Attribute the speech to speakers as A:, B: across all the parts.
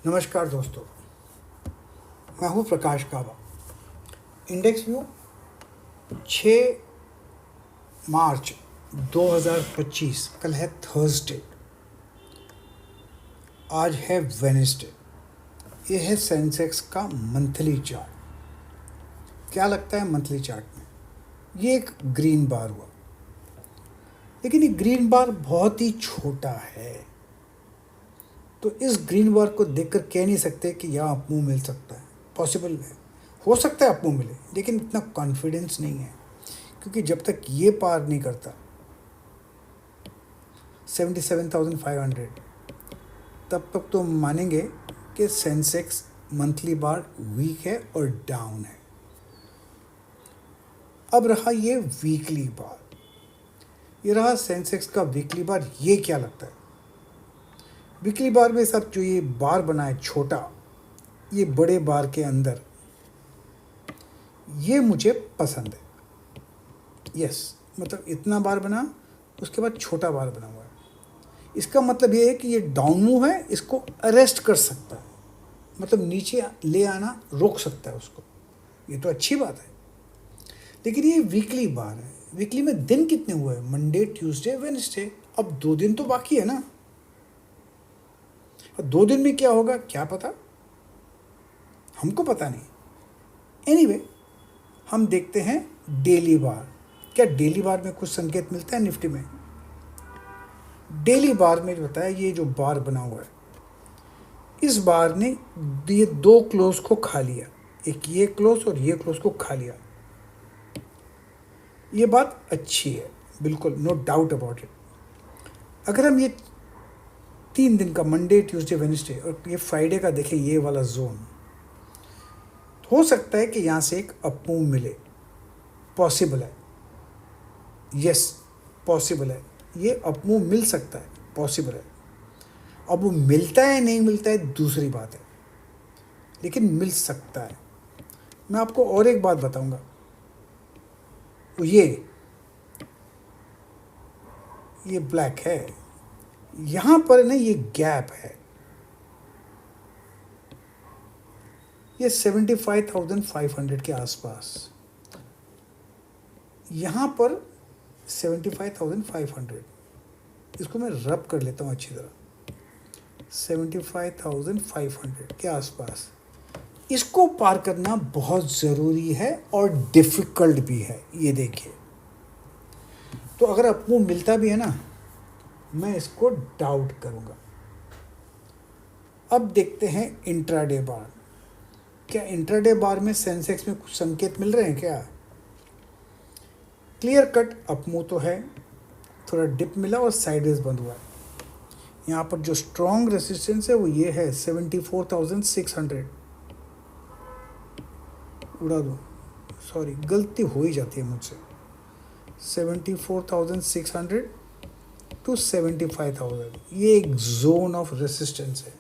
A: नमस्कार दोस्तों, मैं हूं प्रकाश काबा। इंडेक्स व्यू 6 मार्च 2025, कल है थर्सडे, आज है वेडनेसडे। ये है सेंसेक्स का मंथली चार्ट। क्या लगता है मंथली चार्ट में? ये एक ग्रीन बार हुआ, लेकिन ये ग्रीन बार बहुत ही छोटा है, तो इस ग्रीन बार को देखकर कह नहीं सकते कि यहाँ अप मूव मिल सकता है। पॉसिबल है, हो सकता है अप मूव मिले, लेकिन इतना कॉन्फिडेंस नहीं है, क्योंकि जब तक ये पार नहीं करता 77,500, तब तक तो मानेंगे कि सेंसेक्स मंथली बार वीक है और डाउन है। अब रहा ये वीकली बार, ये रहा सेंसेक्स का वीकली बार। ये क्या लगता है? वीकली बार में सब जो ये बार बना है छोटा, ये बड़े बार के अंदर, ये मुझे पसंद है। यस, मतलब इतना बार बना, उसके बाद छोटा बार बना हुआ है। इसका मतलब ये है कि ये डाउन मूव है, इसको अरेस्ट कर सकता है, मतलब नीचे ले आना रोक सकता है उसको। ये तो अच्छी बात है। लेकिन ये वीकली बार है। वीकली में दिन कितने हुए हैं? Monday, Tuesday, Wednesday. अब 2 दिन तो बाकी है ना। 2 दिन में क्या होगा क्या पता, हमको पता नहीं। एनीवे, हम देखते हैं डेली बार। क्या डेली बार में कुछ संकेत मिलता है निफ्टी में? डेली बार में बताया, ये जो बार बना हुआ है, इस बार ने ये 2 क्लोज को खा लिया, एक ये क्लोज और ये क्लोज को खा लिया। ये बात अच्छी है, बिल्कुल, नो डाउट अबाउट इट। अगर हम ये 3 दिन का मंडे, ट्यूसडे, वेडनेसडे और ये फ्राइडे का देखें, ये वाला जोन, हो सकता है कि यहाँ से एक अप मूव मिले। पॉसिबल है, यस पॉसिबल है, ये अप मूव मिल सकता है, पॉसिबल है। अब वो मिलता है नहीं मिलता है दूसरी बात है, लेकिन मिल सकता है। मैं आपको और एक बात बताऊंगा, वो ये ब्लैक है, यहाँ पर ना ये गैप है, ये 75,500 के आसपास, यहाँ पर 75,500, इसको मैं रब कर लेता हूँ अच्छी तरह, 75,500 के आसपास। इसको पार करना बहुत ज़रूरी है और डिफ़िकल्ट भी है। ये देखिए, तो अगर आपको मिलता भी है ना, मैं इसको डाउट करूँगा। अब देखते हैं इंट्राडे बार। क्या इंट्राडे बार में सेंसेक्स में कुछ संकेत मिल रहे हैं क्या? क्लियर कट अप मूव तो है, थोड़ा डिप मिला और साइडवेज बंद हुआ है। यहाँ पर जो स्ट्रॉन्ग रेसिस्टेंस है वो ये है 74,600। उड़ा दूँ, सॉरी, गलती हो ही जाती है मुझसे। 74,600 टू 75,000, ये एक जोन ऑफ रेसिस्टेंस है।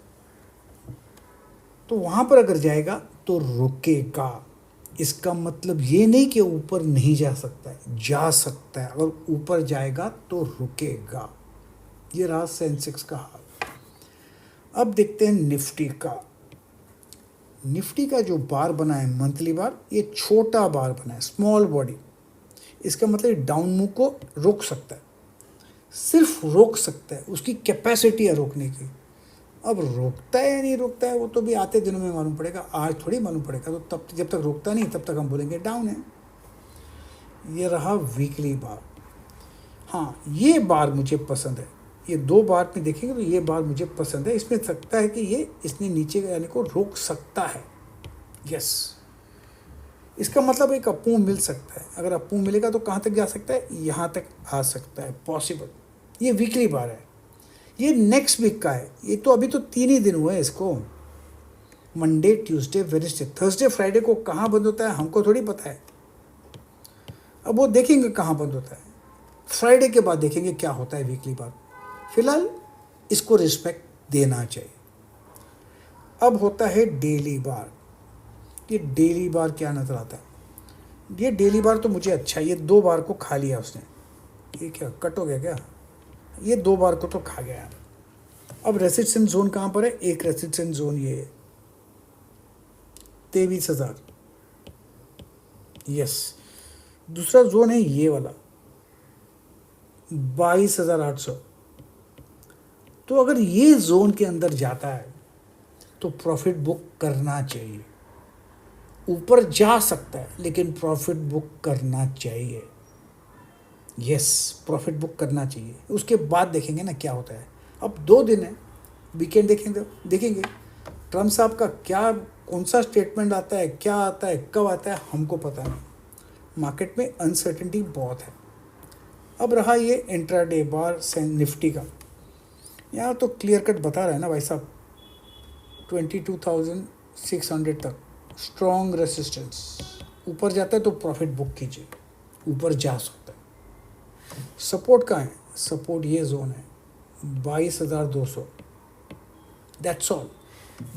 A: तो वहाँ पर अगर जाएगा तो रुकेगा। इसका मतलब ये नहीं कि ऊपर नहीं जा सकता है, जा सकता है। अगर ऊपर जाएगा तो रुकेगा। ये रहा सेंसेक्स का हाल। अब देखते हैं निफ्टी का। निफ्टी का जो बार बना है मंथली बार, ये छोटा बार बना है, स्मॉल बॉडी। इसका मतलब डाउन मूव को रोक सकता है, सिर्फ रोक सकता है, उसकी कैपेसिटी है रोकने की। अब रोकता है या नहीं रोकता है वो तो भी आते दिनों में मालूम पड़ेगा, आज थोड़ी मालूम पड़ेगा। तो तब जब तक रोकता नहीं तब तक हम बोलेंगे डाउन है। ये रहा वीकली बार। हाँ, ये बार मुझे पसंद है। ये 2 बार में देखेंगे तो ये बार मुझे पसंद है। इसमें सकता है कि ये इसने नीचे जाने को रोक सकता है। यस, इसका मतलब एक अप मूव मिल सकता है। अगर अप मूव मिलेगा तो कहाँ तक जा सकता है? यहाँ तक आ सकता है, पॉसिबल। ये वीकली बार है, ये नेक्स्ट वीक का है। ये तो अभी तो 3 ही दिन हुए हैं इसको, Monday, Tuesday, Wednesday. Thursday, Friday को कहाँ बंद होता है हमको थोड़ी पता है। अब वो देखेंगे कहाँ बंद होता है, फ्राइडे के बाद देखेंगे क्या होता है वीकली बार। फिलहाल इसको रिस्पेक्ट देना चाहिए। अब होता है डेली बार। ये डेली बार क्या नज़र आता है? ये डेली बार तो मुझे अच्छा है। ये 2 बार को खा लिया उसने। ये क्या कट हो गया क्या? ये 2 बार को तो खा गया। अब रेसिस्टेंस जोन कहाँ पर है? एक रेसिस्टेंस जोन ये है 23,000, यस। दूसरा जोन है ये वाला 22,800। तो अगर ये जोन के अंदर जाता है तो प्रॉफिट बुक करना चाहिए। ऊपर जा सकता है लेकिन प्रॉफिट बुक करना चाहिए, यस, प्रॉफिट बुक करना चाहिए। उसके बाद देखेंगे ना क्या होता है। अब 2 दिन है, वीकेंड देखेंगे ट्रम्प साहब का क्या, कौन सा स्टेटमेंट आता है, क्या आता है, कब आता है, हमको पता नहीं। मार्केट में अनसर्टेनिटी बहुत है। अब रहा ये इंट्राडे बार से निफ्टी का, यहाँ तो क्लियर कट बता रहा है ना भाई साहब, 22,600 तक स्ट्रॉन्ग रेसिस्टेंस। ऊपर जाता है तो प्रॉफिट बुक कीजिए, ऊपर जा सकता है। सपोर्ट कहाँ है? सपोर्ट ये जोन है 22,200, दैट्स ऑल।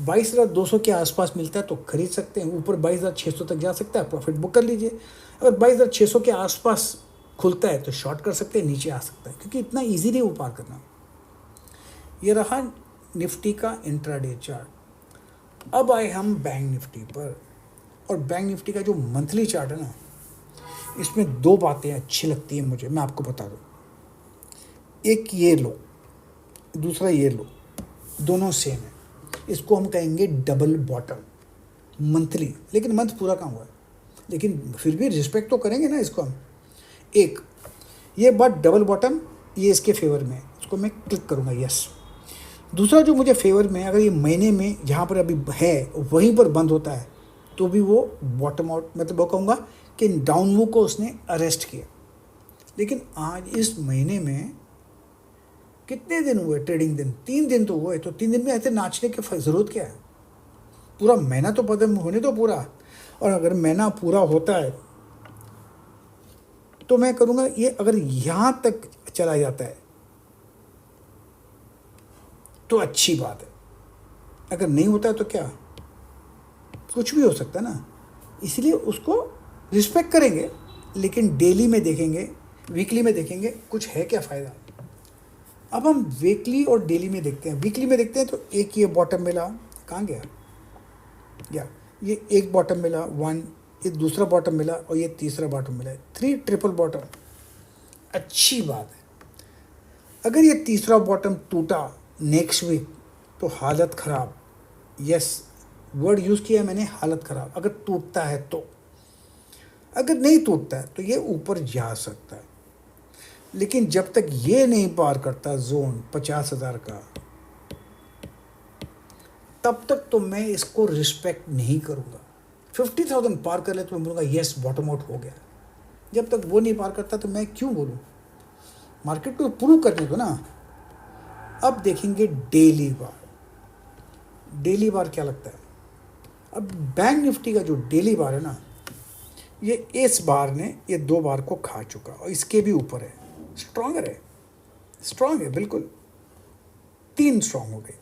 A: 22,200 के आसपास मिलता है तो खरीद सकते हैं। ऊपर 22,600 तक जा सकता है, प्रॉफिट बुक कर लीजिए। अगर 22,600 के आसपास खुलता है तो शॉर्ट कर सकते हैं, नीचे आ सकता है, क्योंकि इतना ईजी नहीं वो पार करना। ये रहा निफ्टी का इंट्राडे चार्ट। अब आए हम बैंक निफ्टी पर, और बैंक निफ्टी का जो मंथली चार्ट है ना, इसमें 2 बातें अच्छी लगती हैं मुझे, मैं आपको बता दूं। एक ये लो, दूसरा ये लो, दोनों सेम है। इसको हम कहेंगे डबल बॉटम मंथली, लेकिन मंथ पूरा कहाँ हुआ है, लेकिन फिर भी रिस्पेक्ट तो करेंगे ना इसको हम। एक ये बात डबल बॉटम, ये इसके फेवर में है, इसको मैं क्लिक करूँगा, यस। दूसरा जो मुझे फेवर में, अगर ये महीने में जहाँ पर अभी है वहीं पर बंद होता है तो भी वो बॉटम आउट, मतलब वो कहूँगा कि डाउन मूव को उसने अरेस्ट किया। लेकिन आज इस महीने में कितने दिन हुए ट्रेडिंग दिन? 3 दिन तो हुए, तो 3 दिन में ऐसे नाचने की ज़रूरत क्या है? पूरा महीना तो पता होने दो पूरा। और अगर महीना पूरा होता है तो मैं करूँगा, ये अगर यहाँ तक चला जाता है तो अच्छी बात है, अगर नहीं होता है तो क्या, कुछ भी हो सकता है ना। इसलिए उसको रिस्पेक्ट करेंगे, लेकिन डेली में देखेंगे, वीकली में देखेंगे कुछ है क्या फ़ायदा। अब हम वीकली और डेली में देखते हैं। वीकली में देखते हैं तो एक ये बॉटम मिला, कहाँ गया, या ये एक बॉटम मिला 1, ये दूसरा बॉटम मिला और ये तीसरा बॉटम मिला, 3 ट्रिपल बॉटम, अच्छी बात है। अगर ये तीसरा बॉटम टूटा नेक्स्ट वीक तो हालत ख़राब, यस, वर्ड यूज़ किया है मैंने, हालत ख़राब। अगर टूटता है तो, अगर नहीं टूटता है तो ये ऊपर जा सकता है, लेकिन जब तक ये नहीं पार करता जोन 50,000 का, तब तक तो मैं इसको रिस्पेक्ट नहीं करूँगा। 50,000 पार कर ले तो मैं बोलूँगा यस बॉटम आउट हो गया। जब तक वो नहीं पार करता तो मैं क्यों बोलूँ, मार्केट को प्रूव करने दो ना। अब देखेंगे डेली बार। डेली बार क्या लगता है? अब बैंक निफ्टी का जो डेली बार है ना, ये इस बार ने ये 2 बार को खा चुका और इसके भी ऊपर है, स्ट्रॉन्गर है, स्ट्रॉन्ग है बिल्कुल, 3 स्ट्रॉन्ग हो गए।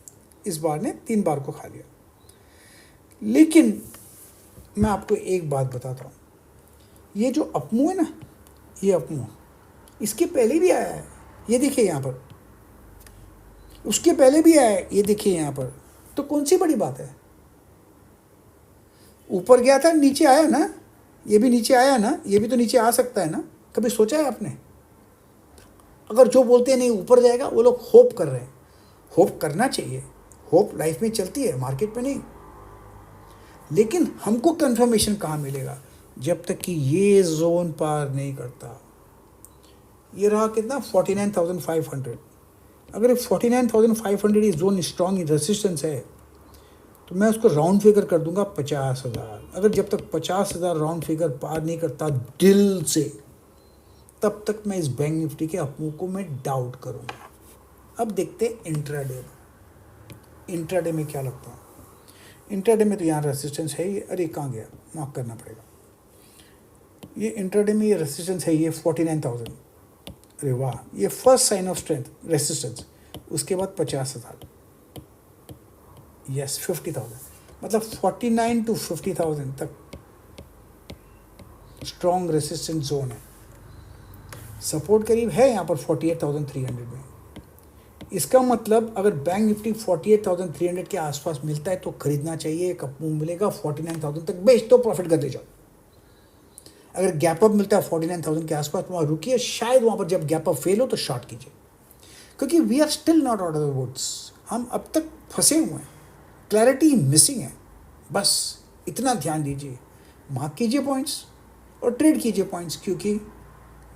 A: इस बार ने 3 बार को खा लिया। लेकिन मैं आपको एक बात बताता हूँ, ये जो अपमू है ना, ये अपमू इसके पहले भी आया है, ये देखिए यहाँ पर, उसके पहले भी आया है, ये देखिए यहाँ पर। तो कौन सी बड़ी बात है? ऊपर गया था, नीचे आया ना, ये भी नीचे आया ना, ये भी तो नीचे आ सकता है ना। कभी सोचा है आपने? अगर जो बोलते हैं नहीं ऊपर जाएगा, वो लोग होप कर रहे हैं। होप करना चाहिए, होप लाइफ में चलती है, मार्केट में नहीं। लेकिन हमको कंफर्मेशन कहाँ मिलेगा? जब तक कि ये जोन पार नहीं करता। ये रहा कितना, 49,500। अगर 49,500 ये जोन स्ट्रॉन्ग रेसिस्टेंस है तो मैं उसको राउंड फिगर कर दूंगा 50,000। अगर जब तक 50,000 राउंड फिगर पार नहीं करता दिल से, तब तक मैं इस बैंक निफ्टी के अपमूव को मैं डाउट करूंगा। अब देखते हैं इंट्राडे में। इंट्राडे में क्या लगता है? इंट्राडे में तो यहाँ रेसिस्टेंस है, ये अरे कहाँ गया, मार्क करना पड़ेगा। ये इंट्राडे में ये रेसिस्टेंस है, ये 49,000। अरे वाह, ये first sign of strength resistance. उसके बाद 50,000, यस 50,000, मतलब 49 to 50,000 तक स्ट्रॉन्ग रेसिस्टेंस जोन है। सपोर्ट करीब है यहाँ पर 48,300 में। इसका मतलब अगर बैंक निफ्टी 48,300 के आसपास मिलता है तो खरीदना चाहिए, कब मिलेगा 49,000 तक बेच दो, प्रॉफिट कर ले जाओ। अगर गैप अप मिलता है 49,000 के आसपास तो वहाँ रुकिए, शायद वहाँ पर जब गैप अप फेल हो तो शॉर्ट कीजिए, क्योंकि we are still not out of the woods. हम अब तक फंसे हुए हैं, क्लैरिटी मिसिंग है। बस इतना ध्यान दीजिए, मार्क कीजिए पॉइंट्स और ट्रेड कीजिए पॉइंट्स, क्योंकि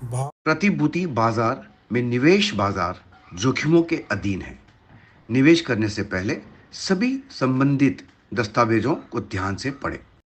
B: प्रतिभूति बाजार में निवेश बाजार जोखिमों के अधीन है। निवेश करने से पहले सभी संबंधित दस्तावेजों को ध्यान से पढ़ें।